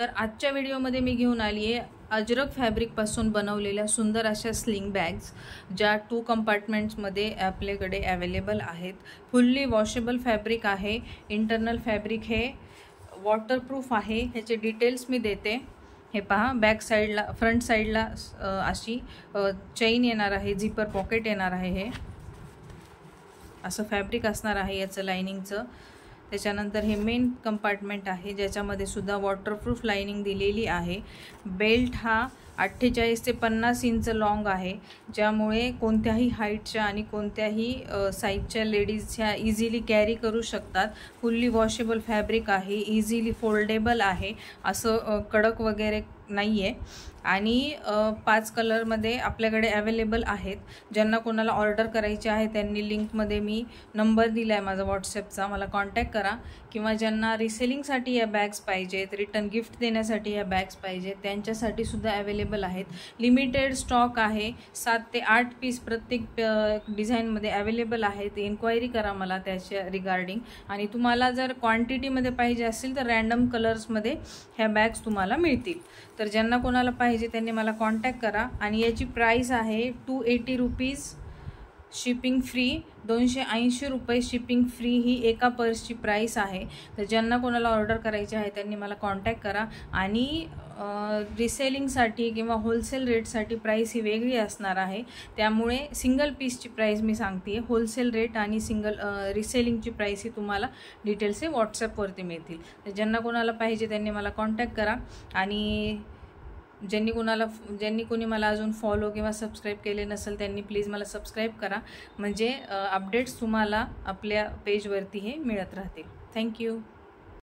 तर आजच्या व्हिडिओमध्ये मी घेऊन आली आहे अजरक फॅब्रिकपासून बनवलेल्या सुंदर अशा स्लिंग बॅग्स, ज्या 2 कंपार्टमेंट्समध्ये आपल्याकडे अवेलेबल आहेत। फुल्ली वॉशेबल फॅब्रिक आहे, इंटरनल फॅब्रिक हे वॉटरप्रूफ आहे। ह्याचे डिटेल्स मी देते। हे पहा, बॅक साईडला फ्रंट साईडला अशी चेन येणार आहे, झिपर पॉकेट येणार आहे। हे असं फॅब्रिक असणार आहे याचं लाइनिंगचं। त्याच्यानंतर हे मेन कंपार्टमेंट आहे, ज्याच्यामध्ये सुद्धा वॉटरप्रूफ लाइनिंग दिलेली आहे। बेल्ट हा 48 ते 50 इंच लॉंग आहे, ज्यामुळे कोणत्याही हाईटच्या आणि कोणत्याही साईजच्या लेडीज ह्या इझिली कॅरी करू शकतात। फुल्ली वॉशेबल फॅब्रिक आहे, इझिली फोल्डेबल आहे, असं कडक वगैरे नाही आहे। आणि 5 कलरमध्ये आपल्याकडे अवेलेबल आहेत। ज्यांना कोणाला ऑर्डर करायची आहे त्यांनी लिंकमध्ये मी नंबर दिला आहे माझा व्हॉट्सॲपचा, मला कॉन्टॅक्ट करा। किंवा ज्यांना रिसेलिंगसाठी या बॅग्स पाहिजेत, रिटर्न गिफ्ट देण्यासाठी या बॅग्स पाहिजेत, त्यांच्यासाठी सुद्धा अवेलेबल आहेत। लिमिटेड स्टॉक आहे, 7 ते 8 पीस प्रत्येक डिझाईनमध्ये अवेलेबल आहेत। इन्क्वायरी करा मला त्याच्या रिगार्डिंग। आणि तुम्हाला जर क्वांटिटीमध्ये पाहिजे असेल तर रँडम कलर्समध्ये ह्या बॅग्स तुम्हाला मिळतील। तर ज्यांना कोणाला पाहिजे त्यांनी मला कॉन्टॅक्ट करा। आणि याची प्राइस आहे 280 रुपीज शिपिंग फ्री, 280 रुपये शिपिंग फ्री ही एका पर्सची प्राइस आहे। तर ज्यांना कोणाला ऑर्डर करायची आहे त्यांनी मला कॉन्टॅक्ट करा। आणि रिसेलिंगसाठी किंवा होलसेल रेटसाठी प्राइस ही वेगळी असणार आहे, त्यामुळे सिंगल पीसची प्राइस मी सांगते। होलसेल रेट आणि सिंगल रिसेलिंगची प्राइस ही तुम्हाला डिटेल्स हे व्हॉट्सॲपवरती मिळतील। तर ज्यांना कोणाला पाहिजे त्यांनी मला कॉन्टॅक्ट करा। आणि ज्यांनी कोणी मला अजून फॉलो किंवा सबस्क्राईब केले नसेल त्यांनी प्लीज मला सबस्क्राईब करा, म्हणजे अपडेट्स तुम्हाला आपल्या पेजवरती हे मिळत राहतील। थँक्यू।